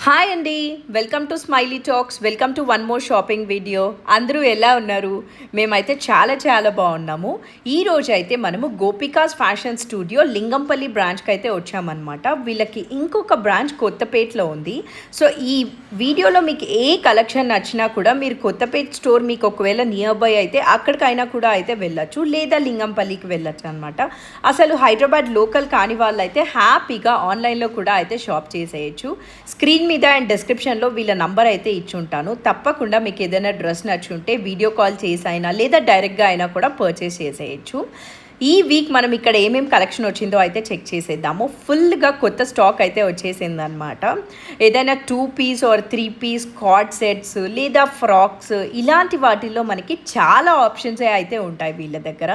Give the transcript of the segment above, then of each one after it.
Hi అండి, welcome to smiley talks. Welcome to one more shopping video. అందరూ ఎలా ఉన్నారు? మేమైతే చాలా బాగున్నాము. ఈరోజు అయితే మనము గోపికాస్ ఫ్యాషన్ స్టూడియో లింగంపల్లి బ్రాంచ్కి అయితే వచ్చామన్నమాట. వీళ్ళకి ఇంకొక బ్రాంచ్ కొత్తపేటలో ఉంది. సో ఈ వీడియోలో మీకు ఏ కలెక్షన్ నచ్చినా కూడా మీరు కొత్తపేట స్టోర్ మీకు ఒకవేళ నియర్ బై అయితే అక్కడికైనా కూడా అయితే వెళ్ళచ్చు, లేదా లింగంపల్లికి వెళ్ళచ్చు అనమాట. అసలు హైదరాబాద్ లోకల్ కాని వాళ్ళు అయితే హ్యాపీగా ఆన్లైన్లో కూడా అయితే షాప్ చేసేయచ్చు. స్క్రీన్ మీద అండ్ డిస్క్రిప్షన్లో వీళ్ళ నంబర్ అయితే ఇచ్చి ఉంటాను. తప్పకుండా మీకు ఏదైనా డ్రెస్ నచ్చుంటే వీడియో కాల్ చేసి అయినా లేదా డైరెక్ట్గా అయినా కూడా పర్చేస్ చేసేయచ్చు. ఈ వీక్ మనం ఇక్కడ ఏమేమి కలెక్షన్ వచ్చిందో అయితే చెక్ చేసేద్దాము. ఫుల్గా కొత్త స్టాక్ అయితే వచ్చేసింది అనమాట. ఏదైనా 2 piece or 3 piece coord sets లేదా ఫ్రాక్స్ ఇలాంటి వాటిల్లో మనకి చాలా ఆప్షన్స్ అయితే ఉంటాయి వీళ్ళ దగ్గర.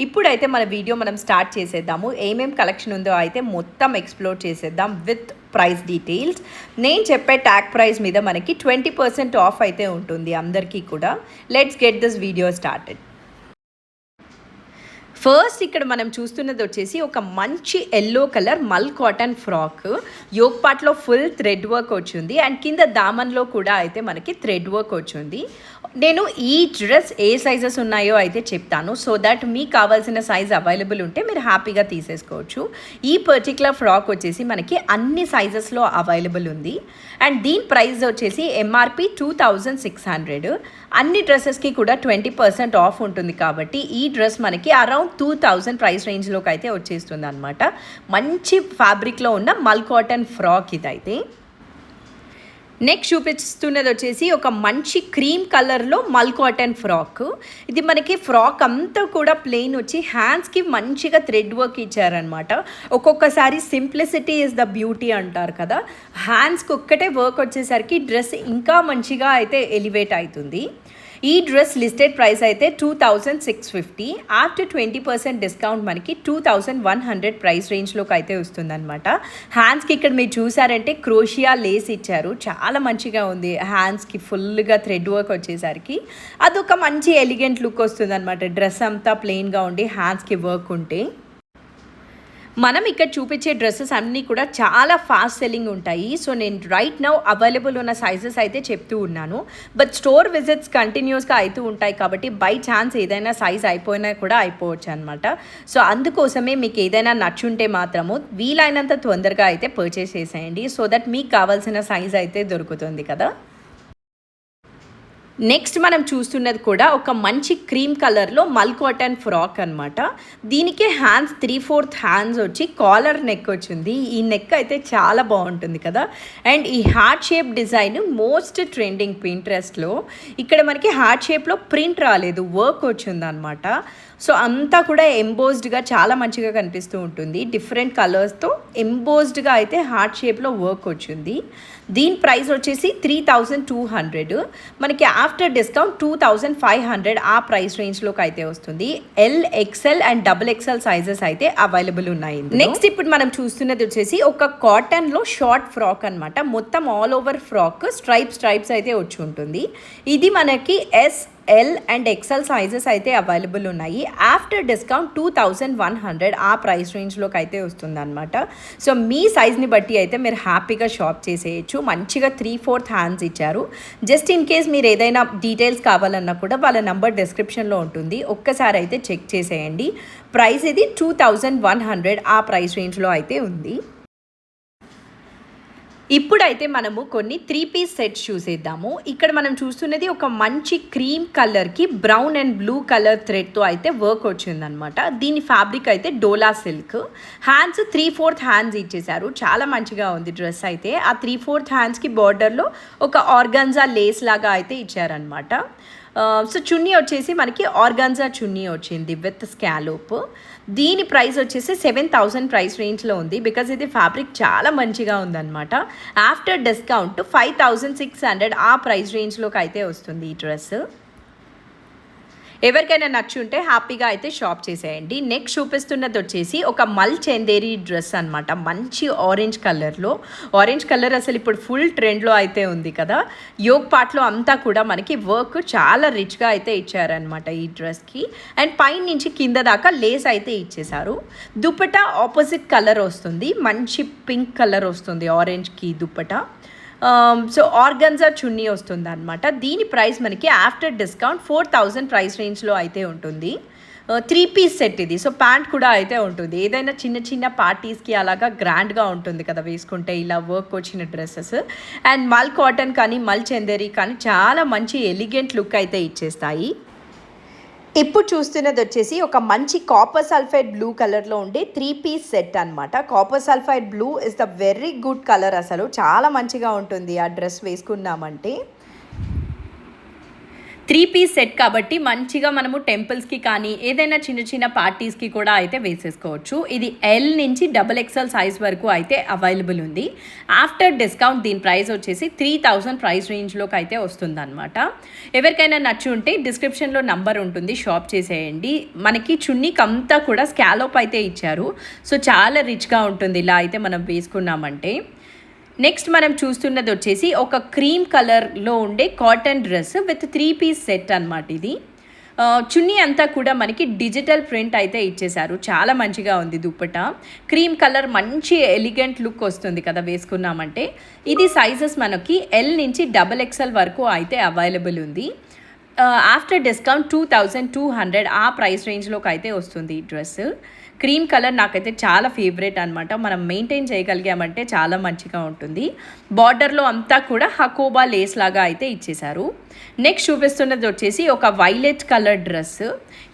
ఇప్పుడైతే మన వీడియో మనం స్టార్ట్ చేసేద్దాము. ఏమేమి కలెక్షన్ ఉందో అయితే మొత్తం ఎక్స్ప్లోర్ చేసేద్దాం విత్ ప్రైస్ డీటెయిల్స్. నేను చెప్పే ట్యాగ్ ప్రైస్ మీద మనకి 20% ఆఫ్ అయితే ఉంటుంది అందరికీ కూడా. Let's get this video started. First ఇక్కడ మనం చూస్తున్నది వచ్చేసి ఒక మంచి ఎల్లో కలర్ మల్ కాటన్ ఫ్రాక్. యోక్ పార్ట్లో ఫుల్ థ్రెడ్ వర్క్ వచ్చింది అండ్ కింద దామన్లో కూడా అయితే మనకి థ్రెడ్ వర్క్ వచ్చింది. నేను ఈ డ్రెస్ ఏ సైజెస్ ఉన్నాయో అయితే చెప్తాను, సో దట్ మీకు కావాల్సిన సైజ్ అవైలబుల్ ఉంటే మీరు హ్యాపీగా తీసేసుకోవచ్చు. ఈ పర్టికులర్ ఫ్రాక్ వచ్చేసి మనకి అన్ని సైజెస్లో అవైలబుల్ ఉంది అండ్ దీని ప్రైస్ వచ్చేసి ఎంఆర్పి 2600. అన్ని డ్రెస్సెస్కి కూడా 20% ఆఫ్ ఉంటుంది కాబట్టి ఈ డ్రెస్ మనకి అరౌండ్ 2000 ప్రైస్ రేంజ్లోకి అయితే వచ్చేస్తుంది అనమాట. మంచి ఫ్యాబ్రిక్లో ఉన్న మల్ కాటన్ ఫ్రాక్ ఇదైతే. నెక్స్ట్ చూపిస్తున్నది వచ్చేసి ఒక మంచి క్రీమ్ కలర్లో మల్ కాటన్ ఫ్రాక్. ఇది మనకి ఫ్రాక్ అంతా కూడా ప్లెయిన్ వచ్చి హ్యాండ్స్కి మంచిగా థ్రెడ్ వర్క్ ఇచ్చారనమాట. ఒక్కొక్కసారి సింప్లిసిటీ ఇస్ ద బ్యూటీ అంటారు కదా, హ్యాండ్స్కి ఒక్కటే వర్క్ వచ్చేసరికి డ్రెస్ ఇంకా మంచిగా అయితే ఎలివేట్ అవుతుంది. ఈ డ్రెస్ లిస్టెడ్ ప్రైస్ అయితే 2650. ఆఫ్టర్ 20% డిస్కౌంట్ మనకి 2100 ప్రైస్ రేంజ్లోకి అయితే వస్తుందన్నమాట. హ్యాండ్స్కి ఇక్కడ మీరు చూసారంటే క్రోషియా లేస్ ఇచ్చారు, చాలా మంచిగా ఉంది. హ్యాండ్స్కి ఫుల్గా థ్రెడ్ వర్క్ వచ్చేసరికి అదొక మంచి ఎలిగెంట్ లుక్ వస్తుందన్నమాట. డ్రెస్ అంతా ప్లెయిన్గా ఉండి హ్యాండ్స్కి వర్క్ ఉంటే. మనం ఇక్కడ చూపించే డ్రెస్సెస్ అన్నీ కూడా చాలా ఫాస్ట్ సెల్లింగ్ ఉంటాయి. సో నేను రైట్ నౌ అవైలబుల్ ఉన్న సైజెస్ అయితే చెప్తూ ఉన్నాను. బట్ స్టోర్ విజిట్స్ కంటిన్యూస్గా అవుతూ ఉంటాయి కాబట్టి బై ఛాన్స్ ఏదైనా సైజ్ అయిపోయినా కూడా అయిపోవచ్చు అనమాట. సో అందుకోసమే మీకు ఏదైనా నచ్చుంటే మాత్రము వీలైనంత తొందరగా అయితే పర్చేస్ చేసేయండి, సో దట్ మీకు కావాల్సిన సైజ్ అయితే దొరుకుతుంది కదా. నెక్స్ట్ మనం చూస్తున్నది కూడా ఒక మంచి క్రీమ్ కలర్లో మల్ కాటన్ ఫ్రాక్ అనమాట. దీనికి హ్యాండ్స్ 3/4 హ్యాండ్స్ వచ్చి కాలర్ నెక్ వచ్చింది. ఈ నెక్ అయితే చాలా బాగుంటుంది కదా. అండ్ ఈ heart shape design most trending పింట్రెస్ట్లో. ఇక్కడ మనకి హార్ట్ షేప్లో ప్రింట్ రాలేదు, వర్క్ వచ్చింది అనమాట. సో అంతా కూడా ఎంబోస్డ్గా చాలా మంచిగా కనిపిస్తూ ఉంటుంది. డిఫరెంట్ కలర్స్తో ఎంబోస్డ్గా అయితే హార్ట్ షేప్లో వర్క్ వచ్చింది. దీని ప్రైస్ వచ్చేసి 3200. మనకి ఆఫ్టర్ డిస్కౌంట్ 2500 ఆ ప్రైస్ రేంజ్లోకి అయితే వస్తుంది. XL అండ్ XXL సైజెస్ అయితే అవైలబుల్ ఉన్నాయి. నెక్స్ట్ ఇప్పుడు మనం చూస్తున్నది వచ్చేసి ఒక కాటన్లో షార్ట్ ఫ్రాక్ అనమాట. మొత్తం ఆల్ ఓవర్ ఫ్రాక్ స్ట్రైప్స్ అయితే వచ్చి ఉంటుంది. ఇది మనకి SL అండ్ XL సైజెస్ అయితే అవైలబుల్ ఉన్నాయి. ఆఫ్టర్ డిస్కౌంట్ 2100 ఆ ప్రైస్ రేంజ్లోకి అయితే వస్తుంది అనమాట. సో మీ సైజ్ని బట్టి అయితే మీరు హ్యాపీగా షాప్ చేసేయచ్చు. మంచిగా 3/4 హ్యాండ్స్ ఇచ్చారు. జస్ట్ ఇన్ కేస్ మీరు ఏదైనా డీటెయిల్స్ కావాలన్నా కూడా వాళ్ళ నంబర్ డిస్క్రిప్షన్లో ఉంటుంది, ఒక్కసారి అయితే చెక్ చేసేయండి. ప్రైస్ ఇది 2100 ఆ ప్రైస్ రేంజ్లో అయితే ఉంది. ఇప్పుడైతే మనము కొన్ని 3 పీస్ సెట్స్ చూసేద్దాము. ఇక్కడ మనం చూస్తున్నది ఒక మంచి క్రీమ్ కలర్కి బ్రౌన్ అండ్ బ్లూ కలర్ థ్రెడ్తో అయితే వర్క్ వచ్చిందనమాట. దీని ఫ్యాబ్రిక్ అయితే డోలా సిల్క్. హ్యాండ్స్ 3/4 హ్యాండ్స్ ఇచ్చేసారు, చాలా మంచిగా ఉంది డ్రెస్ అయితే. ఆ 3/4 హ్యాండ్స్కి బార్డర్లో ఒక ఆర్గాన్జా లేస్ లాగా అయితే ఇచ్చారనమాట. సో చున్నీ వచ్చేసి మనకి ఆర్గాన్జా చున్నీ వచ్చింది విత్ స్కాలోప్. దీని ప్రైస్ వచ్చేసి 7000 ప్రైస్ రేంజ్లో ఉంది, బికాజ్ ఇది ఫ్యాబ్రిక్ చాలా మంచిగా ఉందన్నమాట. ఆఫ్టర్ డిస్కౌంట్ 5600 ఆ ప్రైస్ రేంజ్లోకి అయితే వస్తుంది ఈ డ్రెస్. ఎవరికైనా నచ్చుంటే హ్యాపీగా అయితే షాప్ చేసేయండి. నెక్స్ట్ చూపిస్తున్నది వచ్చేసి ఒక మల్ చందేరి డ్రెస్ అనమాట. మంచి ఆరెంజ్ కలర్లో. ఆరెంజ్ కలర్ అసలు ఇప్పుడు ఫుల్ ట్రెండ్లో అయితే ఉంది కదా. యోక్ పార్ట్లో అంతా కూడా మనకి వర్క్ చాలా రిచ్గా అయితే ఇచ్చారనమాట ఈ డ్రెస్కి. అండ్ పైన నుంచి కింద దాకా లేస్ అయితే ఇచ్చేసారు. దుపట్టా ఆపోజిట్ కలర్ వస్తుంది, మంచి పింక్ కలర్ వస్తుంది ఆరెంజ్కి దుపట్టా. సో ఆర్గన్జా చున్నీ వస్తుంది అనమాట. దీని ప్రైస్ మనకి ఆఫ్టర్ డిస్కౌంట్ 4000 ప్రైస్ రేంజ్లో అయితే ఉంటుంది. 3 పీస్ సెట్ ఇది. సో ప్యాంట్ కూడా అయితే ఉంటుంది. ఏదైనా చిన్న చిన్న పార్టీస్కి అలాగా గ్రాండ్గా ఉంటుంది కదా వేసుకుంటే, ఇలా వర్క్ వచ్చిన డ్రెస్సెస్. అండ్ మల్ కాటన్ కానీ మల్ చందేరి కానీ చాలా మంచి ఎలిగెంట్ లుక్ అయితే ఇచ్చేస్తాయి. ఇప్పుడు చూస్తున్నది వచ్చేసి ఒక మంచి కాపర్ సల్ఫైడ్ బ్లూ కలర్లో ఉండే 3 పీస్ సెట్ అనమాట. Copper sulphide blue is the very good colour. అసలు చాలా మంచిగా ఉంటుంది ఆ డ్రెస్ వేసుకున్నామంటే. 3 పీస్ సెట్ కాబట్టి మంచిగా మనము టెంపుల్స్కి కానీ ఏదైనా చిన్న చిన్న పార్టీస్కి కూడా అయితే వేసేసుకోవచ్చు. ఇది ఎల్ నుంచి XXL సైజ్ వరకు అయితే అవైలబుల్ ఉంది. ఆఫ్టర్ డిస్కౌంట్ దీని ప్రైస్ వచ్చేసి 3000 ప్రైస్ రేంజ్లోకి అయితే వస్తుందన్నమాట. ఎవరికైనా నచ్చి ఉంటే డిస్క్రిప్షన్లో నంబర్ ఉంటుంది, షాప్ చేసేయండి. మనకి చున్నీకి అంతా కూడా స్కాలోప్ అయితే ఇచ్చారు. సో చాలా రిచ్గా ఉంటుంది ఇలా అయితే మనం వేసుకున్నామంటే. నెక్స్ట్ మనం చూస్తున్నది వచ్చేసి ఒక క్రీమ్ కలర్లో ఉండే cotton dress with 3 piece set అనమాట. ఇది చున్నీ అంతా కూడా మనకి డిజిటల్ ప్రింట్ అయితే ఇచ్చేశారు. చాలా మంచిగా ఉంది దుప్పటా. క్రీమ్ కలర్ మంచి ఎలిగెంట్ లుక్ వస్తుంది కదా వేసుకున్నామంటే. ఇది సైజెస్ మనకి ఎల్ నుంచి XXL వరకు అయితే అవైలబుల్ ఉంది. ఆఫ్టర్ డిస్కౌంట్ 2200 ఆ ప్రైస్ రేంజ్లోకి అయితే వస్తుంది ఈ డ్రెస్. క్రీమ్ కలర్ నాకైతే చాలా ఫేవరెట్ అనమాట. మనం మెయింటైన్ చేయగలిగామంటే చాలా మంచిగా ఉంటుంది. బార్డర్లో అంతా కూడా హకోబా లేస్ లాగా అయితే ఇచ్చేశారు. నెక్స్ట్ చూపిస్తున్నది వచ్చేసి ఒక వైలెట్ కలర్ డ్రెస్.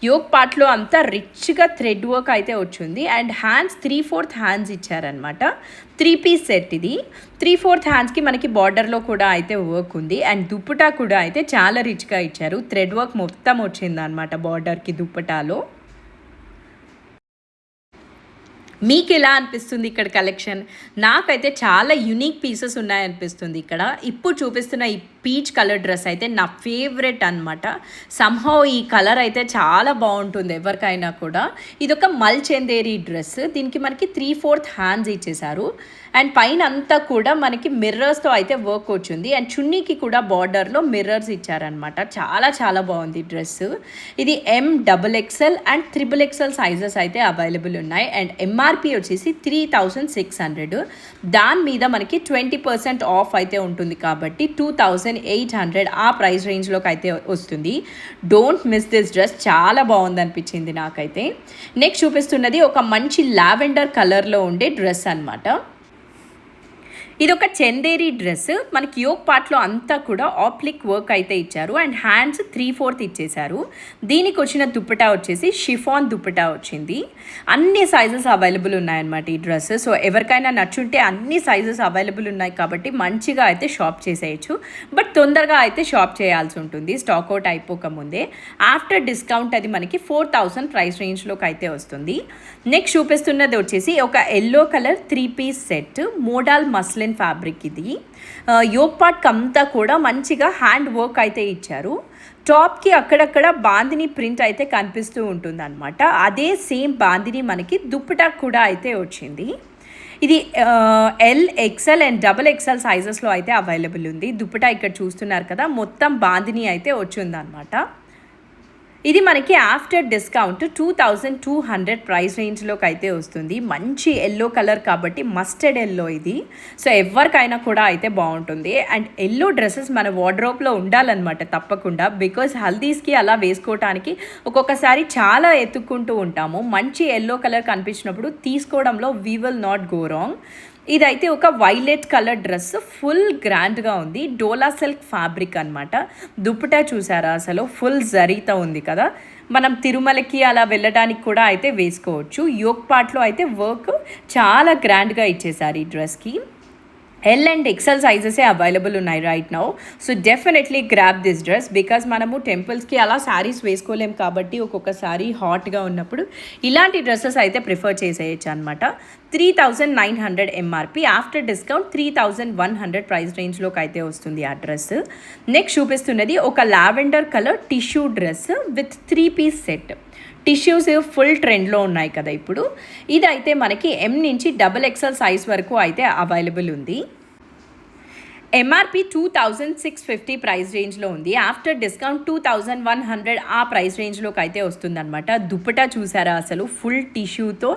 యోక్ పార్ట్లో అంతా రిచ్గా థ్రెడ్ వర్క్ అయితే వచ్చింది. అండ్ హ్యాండ్స్ 3/4 హ్యాండ్స్ ఇచ్చారనమాట. 3 పీస్ సెట్ ఇది. 3/4 హ్యాండ్స్కి మనకి బార్డర్లో కూడా అయితే వర్క్ ఉంది. అండ్ దుప్పటా కూడా అయితే చాలా రిచ్గా ఇచ్చారు. థ్రెడ్ వర్క్ మొత్తం వచ్చింది అనమాట బార్డర్కి దుప్పటాలో. మీకు ఎలా అనిపిస్తుంది ఇక్కడ కలెక్షన్? నాకైతే చాలా యూనిక్ పీసెస్ ఉన్నాయనిపిస్తుంది ఇక్కడ. ఇప్పుడు చూపిస్తున్న ఈ పీచ్ కలర్ డ్రెస్ అయితే నా ఫేవరెట్ అనమాట. సంహౌ ఈ కలర్ అయితే చాలా బాగుంటుంది ఎవరికైనా కూడా. ఇదొక మల్ చందేరి డ్రెస్. దీనికి మనకి 3/4 హ్యాండ్స్ ఇచ్చేశారు. అండ్ పైన అంతా కూడా మనకి మిర్రర్స్తో అయితే వర్క్ వచ్చింది. అండ్ చున్నీకి కూడా బార్డర్లో మిర్రర్స్ ఇచ్చారనమాట. చాలా చాలా బాగుంది డ్రెస్. ఇది MXXL అండ్ XXL సైజెస్ అయితే అవైలబుల్ ఉన్నాయి. అండ్ ఎంఆర్పి వచ్చేసి 3600. దాని మీద మనకి 20% ఆఫ్ అయితే ఉంటుంది కాబట్టి 2800 ఆ ప్రైస్ రేంజ్లోకి అయితే వస్తుంది. Don't miss this dress. చాలా బాగుంది అనిపించింది నాకైతే. నెక్స్ట్ చూపిస్తున్నది ఒక మంచి లావెండర్ కలర్లో ఉండే డ్రెస్ అనమాట. ఇది ఒక చందేరి డ్రెస్. మనకి యోక్ పార్ట్లో అంతా కూడా ఆప్లిక్ వర్క్ అయితే ఇచ్చారు. అండ్ హ్యాండ్స్ 3/4 ఇచ్చేశారు. దీనికి వచ్చిన దుప్పటా వచ్చేసి షిఫాన్ దుప్పటా వచ్చింది. అన్ని సైజెస్ అవైలబుల్ ఉన్నాయన్నమాట ఈ డ్రెస్. సో ఎవరికైనా నచ్చుంటే అన్ని సైజెస్ అవైలబుల్ ఉన్నాయి కాబట్టి మంచిగా అయితే షాప్ చేసేయచ్చు. బట్ తొందరగా అయితే షాప్ చేయాల్సి ఉంటుంది స్టాక్అవుట్ అయిపోకముందే. ఆఫ్టర్ డిస్కౌంట్ అది మనకి 4000 ప్రైస్ రేంజ్లోకి అయితే వస్తుంది. నెక్స్ట్ చూపిస్తున్నది వచ్చేసి ఒక yellow colour 3 piece set. Model muslin fabric ఇది. యోక్ పార్ట్ అంతా కూడా మంచిగా హ్యాండ్ వర్క్ అయితే ఇచ్చారు. టాప్కి అక్కడక్కడ బాందిని ప్రింట్ అయితే కనిపిస్తూ ఉంటుంది అనమాట. అదే సేమ్ బాందిని మనకి దుప్పటా కూడా అయితే వచ్చింది. ఇది LXL అండ్ XXL సైజెస్లో అయితే అవైలబుల్ ఉంది. దుప్పటా ఇక్కడ చూస్తున్నారు కదా, మొత్తం బాందిని అయితే వచ్చిందనమాట. ఇది మనకి ఆఫ్టర్ డిస్కౌంట్ 2200 ప్రైస్ రేంజ్లోకి అయితే వస్తుంది. మంచి ఎల్లో కలర్ కాబట్టి మస్టర్డ్ ఎల్లో ఇది. సో ఎవరికైనా కూడా అయితే బాగుంటుంది. అండ్ ఎల్లో డ్రెస్సెస్ మన వార్డ్రోబ్లో ఉండాలన్నమాట తప్పకుండా. బికాజ్ హల్దీస్కి అలా వేసుకోవటానికి ఒక్కొక్కసారి చాలా ఎత్తుక్కుంటూ ఉంటాము. మంచి ఎల్లో కలర్ కనిపించినప్పుడు తీసుకోవడంలో we will not go wrong. ఇదైతే ఒక వైలెట్ కలర్ డ్రెస్. ఫుల్ గ్రాండ్గా ఉంది. డోలా సిల్క్ ఫ్యాబ్రిక్ అనమాట. దుప్పటా చూసారా అసలు ఫుల్ జరీతో ఉంది కదా. మనం తిరుమలకి అలా వెళ్ళడానికి కూడా అయితే వేసుకోవచ్చు. యోక్ పార్ట్లో అయితే వర్క్ చాలా గ్రాండ్గా ఇచ్చేసారు ఈ డ్రెస్కి. L and XL సైజెసే అవైలబుల్ ఉన్నాయి right now. So definitely grab this dress. Because మనము టెంపుల్స్కి అలా శారీస్ వేసుకోలేం కాబట్టి ఒక్కొక్కసారి హాట్గా ఉన్నప్పుడు ఇలాంటి డ్రెస్సెస్ అయితే ప్రిఫర్ చేసేయచ్చు అనమాట. 3900 ఎంఆర్పి. ఆఫ్టర్ డిస్కౌంట్ 3100 ప్రైస్ రేంజ్లోకి అయితే వస్తుంది ఆ డ్రెస్. నెక్స్ట్ చూపిస్తున్నది ఒక lavender colour tissue dress with 3 piece set. Tissues full ట్రెండ్లో ఉన్నాయి కదా ఇప్పుడు. ఇదైతే మనకి M నుంచి XXL సైజ్ వరకు అయితే అవైలబుల్ ఉంది. ఎంఆర్పి 2650 ప్రైస్ రేంజ్లో ఉంది. ఆఫ్టర్ డిస్కౌంట్ 2100 ఆ ప్రైస్ రేంజ్లోకి అయితే వస్తుందన్నమాట. దుప్పటా చూసారా అసలు ఫుల్ టిష్యూతో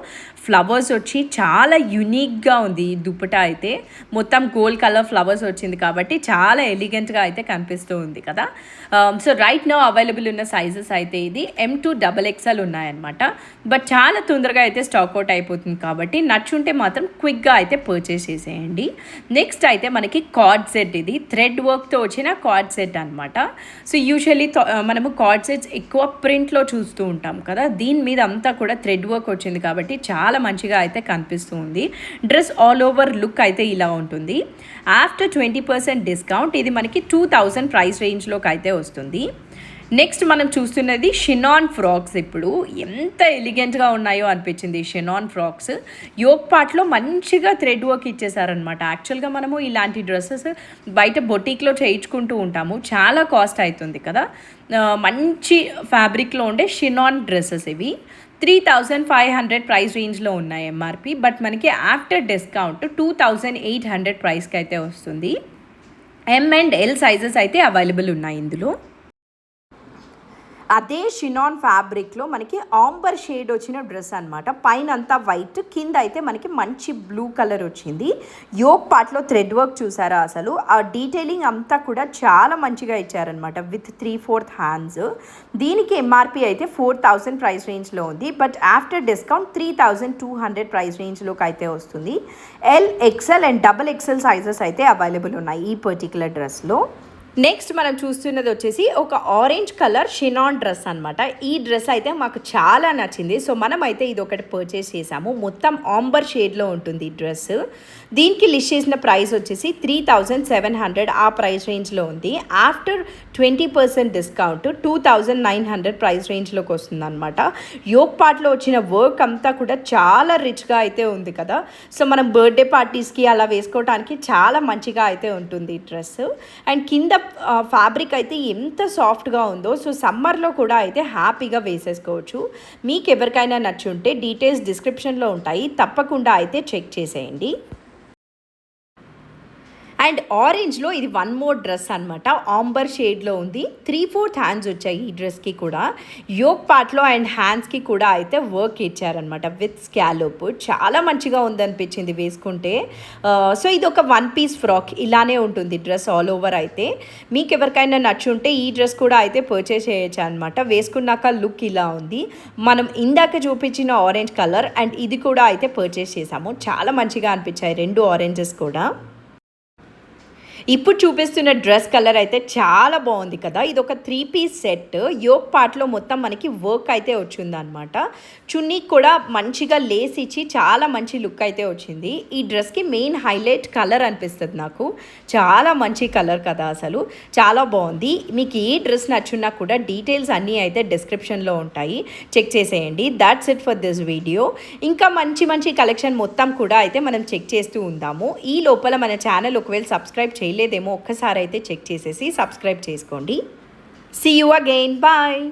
ఫ్లవర్స్ వచ్చి చాలా యునిక్గా ఉంది ఈ దుప్పటా అయితే. మొత్తం గోల్డ్ కలర్ ఫ్లవర్స్ వచ్చింది కాబట్టి చాలా ఎలిగెంట్గా అయితే కనిపిస్తూ ఉంది కదా. సో రైట్ నౌ అవైలబుల్ ఉన్న సైజెస్ అయితే ఇది M2XXL ఉన్నాయన్నమాట. బట్ చాలా తొందరగా అయితే స్టాక్ అవుట్ అయిపోతుంది కాబట్టి నచ్చుంటే మాత్రం క్విక్గా అయితే పర్చేస్ చేసేయండి. నెక్స్ట్ అయితే మనకి కార్డ్ సెట్, ఇది థ్రెడ్ వర్క్తో వచ్చిన కార్డ్ సెట్ అనమాట. సో యూజువల్లీ మనము కార్డ్ సెట్స్ ఎక్కువ ప్రింట్లో చూస్తూ ఉంటాం కదా, దీని మీద అంతా కూడా థ్రెడ్ వర్క్ వచ్చింది కాబట్టి చాలా మంచిగా అయితే కనిపిస్తూ ఉంది. డ్రెస్ ఆల్ ఓవర్ లుక్ అయితే ఇలా ఉంటుంది. ఆఫ్టర్ 20% డిస్కౌంట్ ఇది మనకి 2000 ప్రైస్ రేంజ్లోకి అయితే వస్తుంది. నెక్స్ట్ మనం చూస్తున్నది షినాన్ ఫ్రాక్స్. ఇప్పుడు ఎంత ఎలిగెంట్గా ఉన్నాయో అనిపించింది షినాన్ ఫ్రాక్స్. యోక్ పార్ట్లో మంచిగా థ్రెడ్ వర్క్ ఇచ్చేసారనమాట. యాక్చువల్గా మనము ఇలాంటి డ్రెస్సెస్ బయట బొటీక్లో చేయించుకుంటూ ఉంటాము, చాలా కాస్ట్ అవుతుంది కదా. మంచి ఫ్యాబ్రిక్లో ఉండే షినాన్ డ్రెస్సెస్ ఇవి 3500 ప్రైస్ రేంజ్లో ఉన్నాయి ఎంఆర్పి. బట్ మనకి ఆఫ్టర్ డిస్కౌంట్ 2800 ప్రైస్కి అయితే వస్తుంది. M&L సైజెస్ అయితే అవైలబుల్ ఉన్నాయి ఇందులో. అదే షినాన్ ఫ్యాబ్రిక్లో మనకి ఆంబర్ షేడ్ వచ్చిన డ్రెస్ అనమాట. పైన అంతా వైట్, కింద అయితే మనకి మంచి బ్లూ కలర్ వచ్చింది. యోక్ పార్ట్లో థ్రెడ్ వర్క్ చూసారా అసలు, ఆ డీటెయిలింగ్ అంతా కూడా చాలా మంచిగా ఇచ్చారనమాట విత్ 3/4 హ్యాండ్స్. దీనికి ఎంఆర్పి అయితే 4000 ప్రైస్ రేంజ్లో ఉంది. బట్ ఆఫ్టర్ డిస్కౌంట్ 3200 ప్రైస్ రేంజ్లోకి అయితే వస్తుంది. LXL అండ్ XXL సైజెస్ అయితే అవైలబుల్ ఉన్నాయి ఈ పర్టికులర్ డ్రెస్లో. నెక్స్ట్ మనం చూస్తున్నది వచ్చేసి ఒక ఆరెంజ్ కలర్ షినాన్ డ్రెస్ అనమాట. ఈ డ్రెస్ అయితే మాకు చాలా నచ్చింది. సో మనం అయితే ఇది ఒకటి పర్చేస్ చేసాము. మొత్తం ఆంబర్ షేడ్లో ఉంటుంది ఈ డ్రెస్. దీనికి లిస్ట్ చేసిన ప్రైస్ వచ్చేసి 3700 ఆ ప్రైస్ రేంజ్లో ఉంది. ఆఫ్టర్ 20% డిస్కౌంట్ 2900 ప్రైస్ రేంజ్లోకి వస్తుంది అనమాట. యోక్ పార్ట్లో వచ్చిన వర్క్ అంతా కూడా చాలా రిచ్గా అయితే ఉంది కదా. సో మనం బర్త్డే పార్టీస్కి అలా వేసుకోవడానికి చాలా మంచిగా అయితే ఉంటుంది ఈ డ్రెస్. అండ్ కింద ఫ్యాబ్రిక్ అయితే ఎంత సాఫ్ట్గా ఉందో, సో సమ్మర్లో కూడా అయితే హ్యాపీగా వేసేసుకోవచ్చు. మీకు ఎవరికైనా నచ్చుంటే డీటెయిల్స్ డిస్క్రిప్షన్లో ఉంటాయి, తప్పకుండా అయితే చెక్ చేసేయండి. అండ్ ఆరెంజ్లో ఇది వన్ మోర్ డ్రెస్ అనమాట. ఆంబర్ షేడ్లో ఉంది. 3/4 హ్యాండ్స్ వచ్చాయి ఈ డ్రెస్కి కూడా. యోక్ పార్ట్లో అండ్ హ్యాండ్స్కి కూడా అయితే వర్క్ ఇచ్చారనమాట విత్ స్కాలోప్. చాలా మంచిగా ఉందనిపించింది వేసుకుంటే. సో ఇది ఒక 1 పీస్ ఫ్రాక్ ఇలానే ఉంటుంది డ్రెస్ ఆల్ ఓవర్ అయితే. మీకు ఎవరికైనా నచ్చుంటే ఈ డ్రెస్ కూడా అయితే పర్చేస్ చేయొచ్చు అనమాట. వేసుకున్నాక లుక్ ఇలా ఉంది. మనం ఇందాక చూపించిన ఆరెంజ్ కలర్ అండ్ ఇది కూడా అయితే పర్చేస్ చేసాము. చాలా మంచిగా అనిపించాయి రెండు ఆరెంజెస్ కూడా. ఇప్పుడు చూపిస్తున్న డ్రెస్ కలర్ అయితే చాలా బాగుంది కదా. ఇది ఒక 3 పీస్ సెట్. యోక్ పార్ట్లో మొత్తం మనకి వర్క్ అయితే వచ్చిందనమాట. చున్నీకి కూడా మంచిగా లేస్ ఇచ్చి చాలా మంచి లుక్ అయితే వచ్చింది. ఈ డ్రెస్కి మెయిన్ హైలైట్ కలర్ అనిపిస్తుంది నాకు. చాలా మంచి కలర్ కదా అసలు, చాలా బాగుంది. మీకు ఏ డ్రెస్ నచ్చున్నా కూడా డీటెయిల్స్ అన్నీ అయితే డిస్క్రిప్షన్లో ఉంటాయి, చెక్ చేసేయండి. That's it for this video. ఇంకా మంచి మంచి కలెక్షన్ మొత్తం కూడా అయితే మనం చెక్ చేస్తూ ఉందాము. ఈ లోపల మన ఛానల్ ఒకవేళ సబ్స్క్రైబ్ చేయలేదేమో ఒక్కసారి అయితే చెక్ చేసేసి సబ్స్క్రైబ్ చేసుకోండి. See you again, bye.